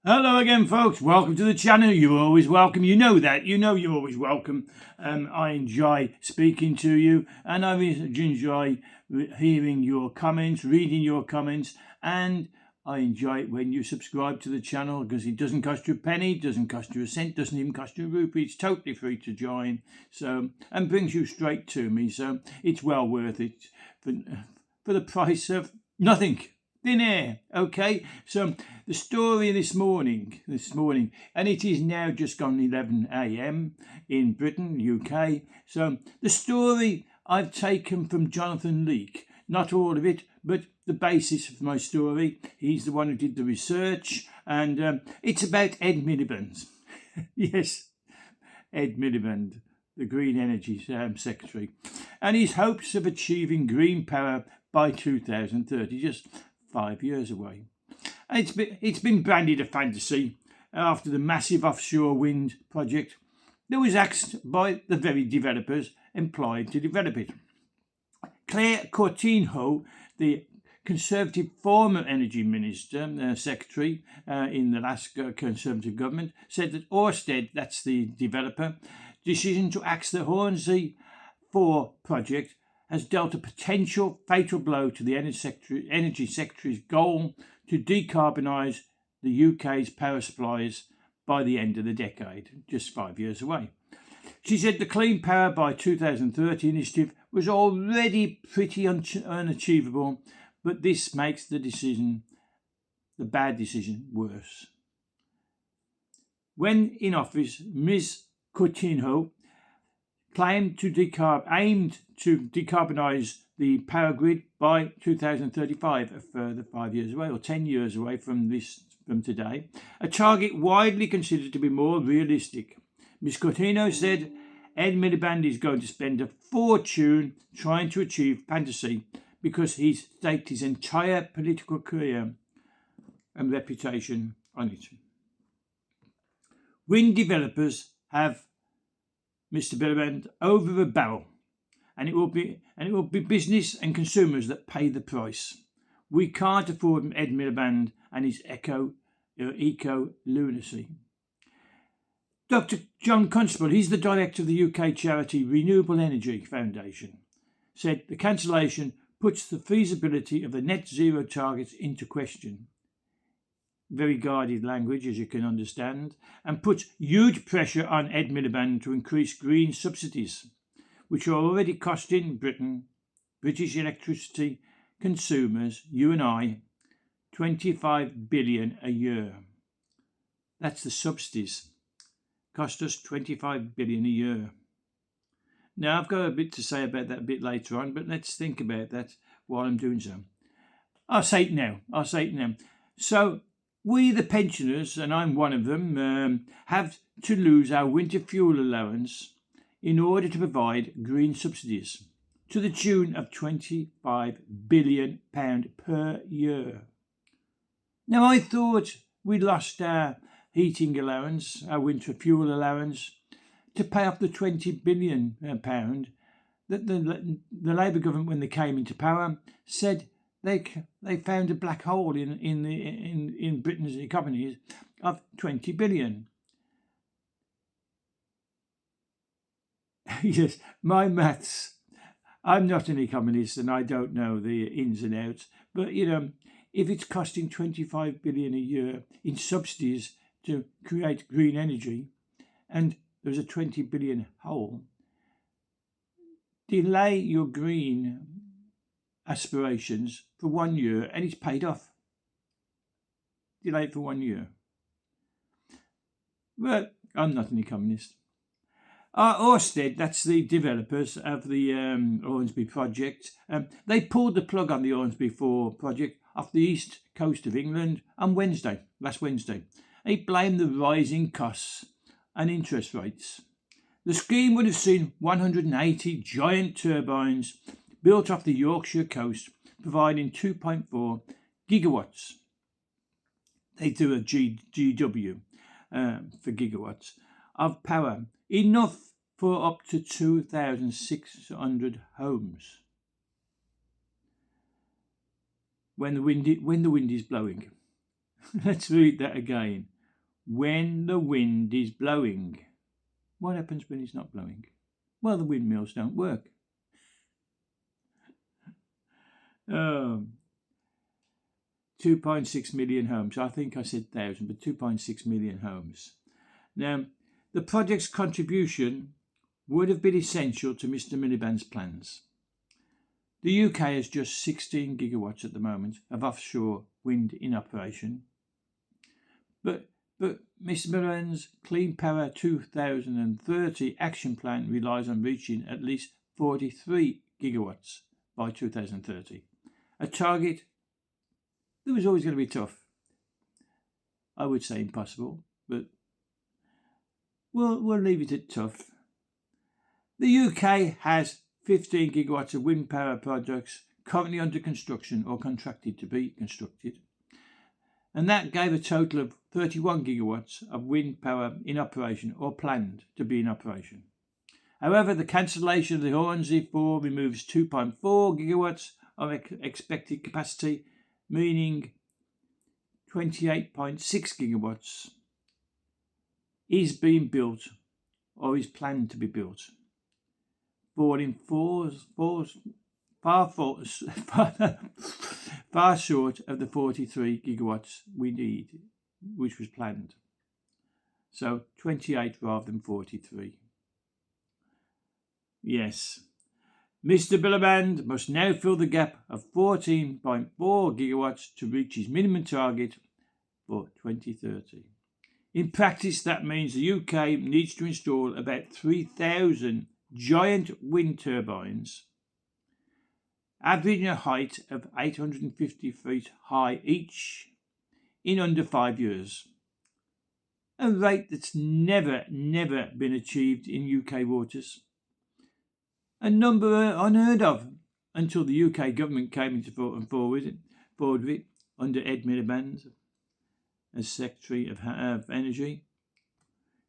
Hello again, folks. Welcome to the channel. You're always welcome. You know that. You know you're always welcome. I enjoy speaking to you, and I enjoy hearing your comments, reading your comments, and I enjoy it when you subscribe to the channel because it doesn't cost you a penny, doesn't cost you a cent, doesn't even cost you a rupee. It's totally free to join. So and brings you straight to me. So it's well worth it for the price of nothing. Thin air. Okay, so the story this morning, and it is now just gone 11 a.m. in Britain, UK. So the story I've taken from Jonathan Leake, not all of it, but the basis of my story. He's the one who did the research, and it's about Ed Miliband. Yes, Ed Miliband, the Green Energy Secretary, and his hopes of achieving green power by 2030. Just 5 years away. It's been branded a fantasy after the massive offshore wind project that was axed by the very developers employed to develop it. Claire Coutinho, the Conservative former Energy Minister, Secretary in the last Conservative government, said that Orsted, that's the developer, decision to axe the Hornsea 4 project has dealt a potential fatal blow to the Energy Secretary's goal to decarbonise the UK's power supplies by the end of the decade, just 5 years away. She said the Clean Power by 2030 initiative was already pretty unachievable, but this makes the bad decision, worse. When in office, Ms. Coutinho aimed to decarbonise the power grid by 2035, a further 5 years away, or 10 years away from today, a target widely considered to be more realistic. Ms. Coutinho said Ed Miliband is going to spend a fortune trying to achieve fantasy because he's staked his entire political career and reputation on it. Wind developers have Mr. Miliband over a barrel, and it will be business and consumers that pay the price. We can't afford Ed Miliband and his eco lunacy. Dr. John Constable, he's the director of the UK charity Renewable Energy Foundation, said the cancellation puts the feasibility of the net zero targets into question. Very guarded language, as you can understand, and puts huge pressure on Ed Miliband to increase green subsidies, which are already costing British electricity consumers, you and I, 25 billion a year. That's the subsidies. Cost us 25 billion a year. Now, I've got a bit to say about that a bit later on, but let's think about that while I'm doing so. I'll say it now. So, we, the pensioners, and I'm one of them, have to lose our winter fuel allowance in order to provide green subsidies to the tune of £25 billion per year. Now, I thought we lost our heating allowance, our winter fuel allowance, to pay off the £20 billion that the Labour government, when they came into power, said they found a black hole in Britain's economies of 20 billion. Yes, my maths. I'm not an economist and I don't know the ins and outs, but if it's costing 25 billion a year in subsidies to create green energy, and there's a 20 billion hole, delay your green aspirations for 1 year and it's paid off. Delay it for 1 year. But I'm not an economist. Orsted, that's the developers of the Hornsby project, they pulled the plug on the Hornsby 4 project off the east coast of England on last Wednesday. They blamed the rising costs and interest rates. The scheme would have seen 180 giant turbines built off the Yorkshire coast, providing 2.4 gigawatts. They do a GW for gigawatts of power, enough for up to 2,600 homes when the wind is blowing. Let's read that again. when the wind is blowing. What happens when it's not blowing? Well, the windmills don't work. 2.6 million homes. I think I said 1,000, but 2.6 million homes. Now, the project's contribution would have been essential to Mr. Miliband's plans. The UK has just 16 gigawatts at the moment of offshore wind in operation. But Mr. Miliband's Clean Power 2030 action plan relies on reaching at least 43 gigawatts by 2030. A target that was always going to be tough. I would say impossible, but we'll leave it at tough. The UK has 15 gigawatts of wind power projects currently under construction or contracted to be constructed, and that gave a total of 31 gigawatts of wind power in operation or planned to be in operation. However, the cancellation of the Hornsey 4 removes 2.4 gigawatts of expected capacity, meaning 28.6 gigawatts is being built or is planned to be built, falling far short of the 43 gigawatts we need, which was planned. So 28 rather than 43. Yes, Mr. Miliband must now fill the gap of 14.4 gigawatts to reach his minimum target for 2030. In practice, that means the UK needs to install about 3,000 giant wind turbines, averaging a height of 850 feet high each, in under 5 years. A rate that's never been achieved in UK waters. A number unheard of until the UK government came into forward with it under Ed Miliband as Secretary of Energy.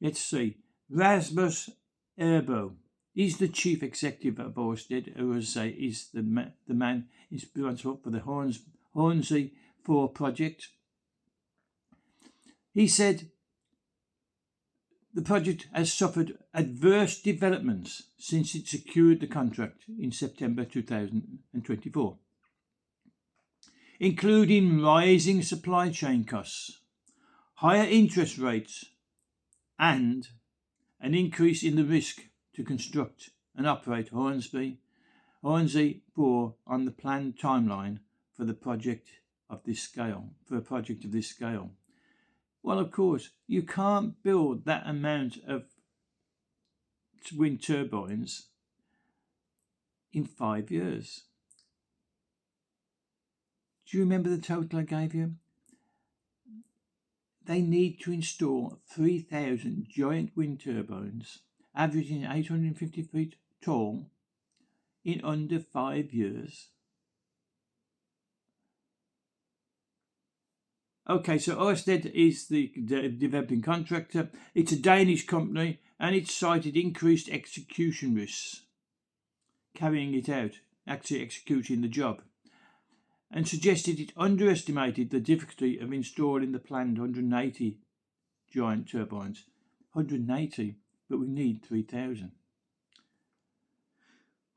Let's see. Rasmus Erbo. He's the chief executive of Orsted, who, as I say, is the man responsible for the Hornsey 4 project. He said the project has suffered adverse developments since it secured the contract in September 2024, including rising supply chain costs, higher interest rates, and an increase in the risk to construct and operate Hornsey 4 on the planned timeline for a project of this scale. Well, of course, you can't build that amount of wind turbines in 5 years. Do you remember the total I gave you? They need to install 3,000 giant wind turbines, averaging 850 feet tall, in under 5 years. Okay, so Orsted is the developing contractor. It's a Danish company, and it cited increased execution risks carrying it out, actually executing the job, and suggested it underestimated the difficulty of installing the planned 180 giant turbines. 180, but we need 3,000.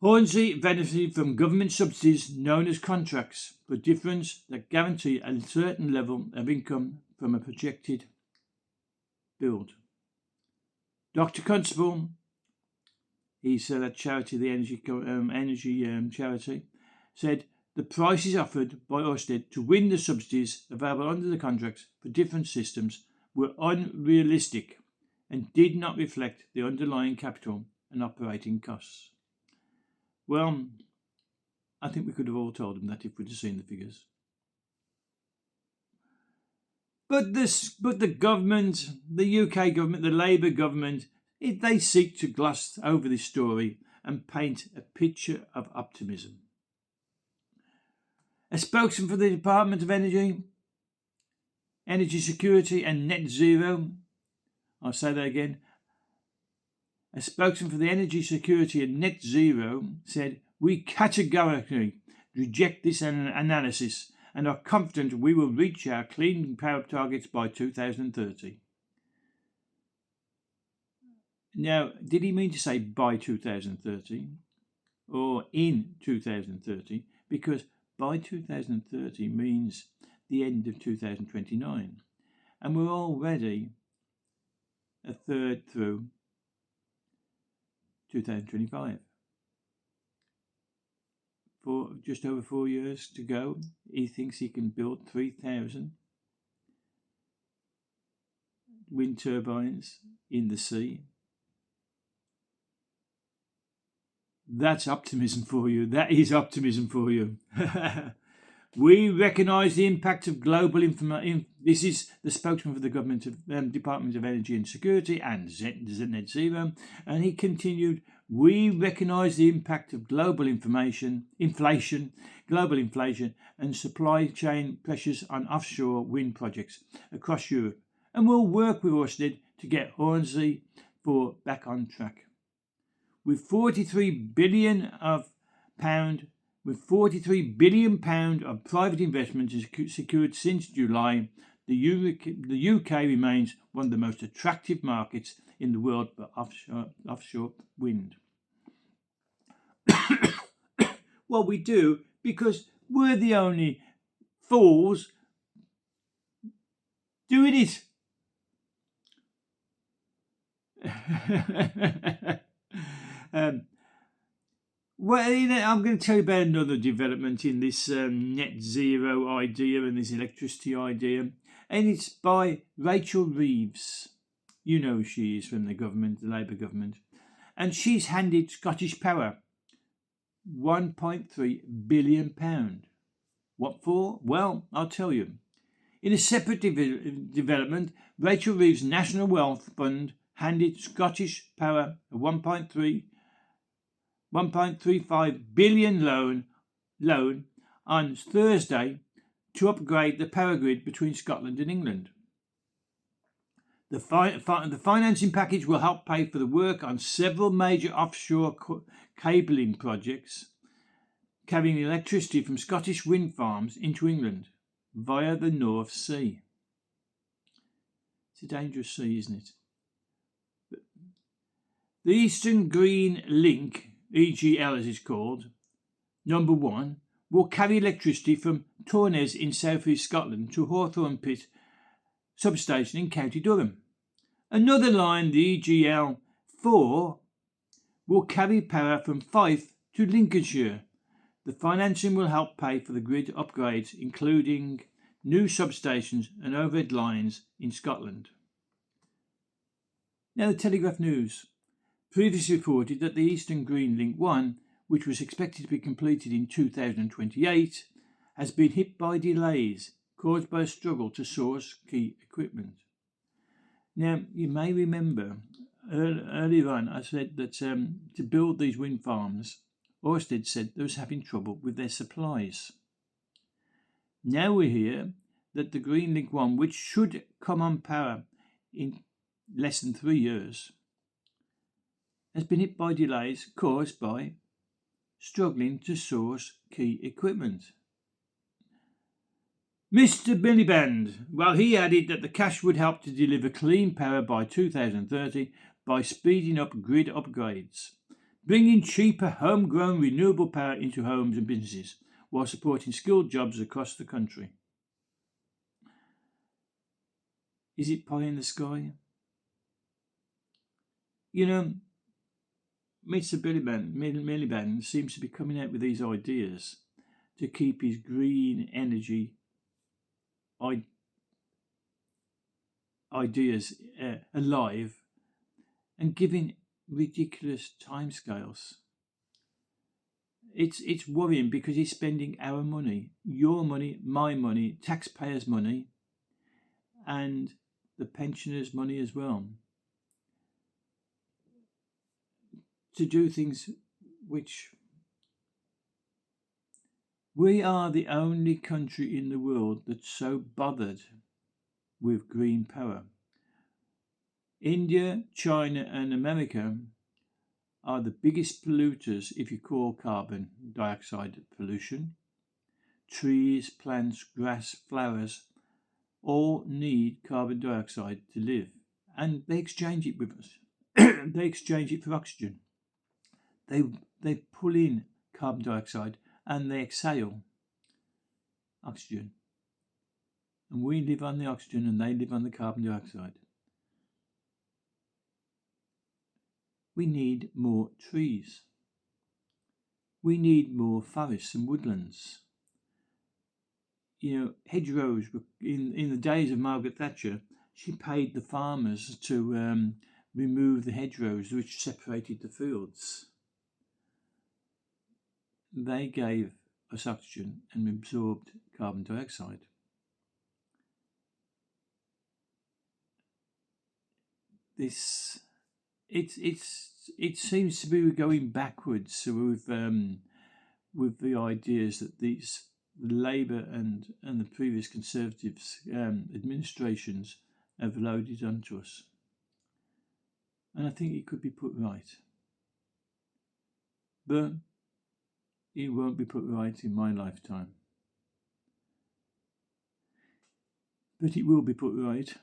Hornsey benefited from government subsidies known as contracts for difference that guarantee a certain level of income from a projected build. Dr. Constable, he's that charity, the energy charity, said the prices offered by Orsted to win the subsidies available under the contracts for different systems were unrealistic and did not reflect the underlying capital and operating costs. Well, I think we could have all told them that if we'd have seen the figures. But the government, the UK government, the Labour government, they seek to gloss over this story and paint a picture of optimism. A spokesman for the Department of Energy Security and Net Zero, I'll say that again, a spokesman for the Energy Security and Net Zero said, "We categorically reject this analysis and are confident we will reach our clean power targets by 2030. Now, did he mean to say by 2030 or in 2030? Because by 2030 means the end of 2029. And we're already a third through 2025. For just over 4 years to go, he thinks he can build 3,000 wind turbines in the sea. That's optimism for you. That is optimism for you. We recognise the impact of global information. This is the spokesman for the government of Department of Energy and Security and Net Zero, and he continued, we recognise the impact of global inflation, and supply chain pressures on offshore wind projects across Europe, and will work with Orsted to get Hornsey 4 back on track. With 43 billion pound of private investment secured since July, the UK remains one of the most attractive markets in the world for offshore wind. Well, we do, because we're the only fools doing it. Well, I'm going to tell you about another development in this net zero idea and this electricity idea, and it's by Rachel Reeves. You know who she is from the government, the Labour government, and she's handed Scottish Power £1.3 billion. What for? Well, I'll tell you. In a separate development, Rachel Reeves' National Wealth Fund handed Scottish Power a 1.35 billion loan on Thursday to upgrade the power grid between Scotland and England. The financing package will help pay for the work on several major offshore cabling projects carrying electricity from Scottish wind farms into England via the North Sea. It's a dangerous sea, isn't it? The Eastern Green Link, EGL as it's called, number 1, will carry electricity from Torness in south-east Scotland to Hawthorne Pit substation in County Durham. Another line, the EGL 4, will carry power from Fife to Lincolnshire. The financing will help pay for the grid upgrades, including new substations and overhead lines in Scotland. Now, the Telegraph News previously reported that the Eastern Green Link 1, which was expected to be completed in 2028, has been hit by delays caused by a struggle to source key equipment. Now, you may remember earlier on I said that to build these wind farms, Orsted said they was having trouble with their supplies. Now we hear that the Green Link 1, which should come on power in less than 3 years, has been hit by delays caused by struggling to source key equipment. Mr. Miliband, well, he added that the cash would help to deliver clean power by 2030 by speeding up grid upgrades, bringing cheaper homegrown renewable power into homes and businesses while supporting skilled jobs across the country. Is it pie in the sky? You know, Mr. Miliband seems to be coming out with these ideas to keep his green energy ideas alive and giving ridiculous timescales. It's worrying because he's spending our money, your money, my money, taxpayers' money, and the pensioners' money as well, to do things which we are the only country in the world that's so bothered with green power. India, China and America are the biggest polluters if you call carbon dioxide pollution. Trees, plants, grass, flowers all need carbon dioxide to live, and they exchange it with us. they exchange it for oxygen. They pull in carbon dioxide and they exhale oxygen. And we live on the oxygen and they live on the carbon dioxide. We need more trees. We need more forests and woodlands. Hedgerows, in the days of Margaret Thatcher, she paid the farmers to remove the hedgerows which separated the fields. They gave us oxygen and absorbed carbon dioxide. It seems to be going backwards with the ideas that these Labour and the previous Conservatives administrations have loaded onto us. And I think it could be put right. But it won't be put right in my lifetime. But it will be put right.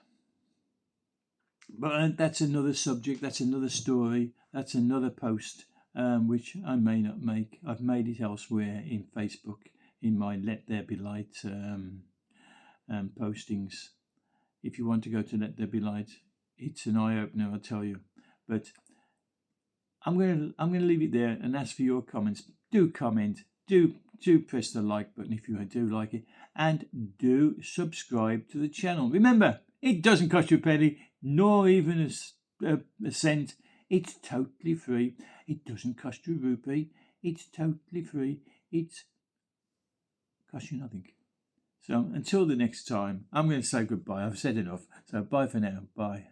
But that's another subject, that's another story, that's another post which I may not make. I've made it elsewhere in Facebook, in my Let There Be Light postings. If you want to go to Let There Be Light, it's an eye-opener, I tell you. But I'm going to leave it there and ask for your comments. Do comment, do press the like button if you do like it, and do subscribe to the channel. Remember, it doesn't cost you a penny, nor even a cent. It's totally free. It doesn't cost you a rupee. It's totally free. It costs you nothing. So until the next time, I'm going to say goodbye. I've said enough. So bye for now. Bye.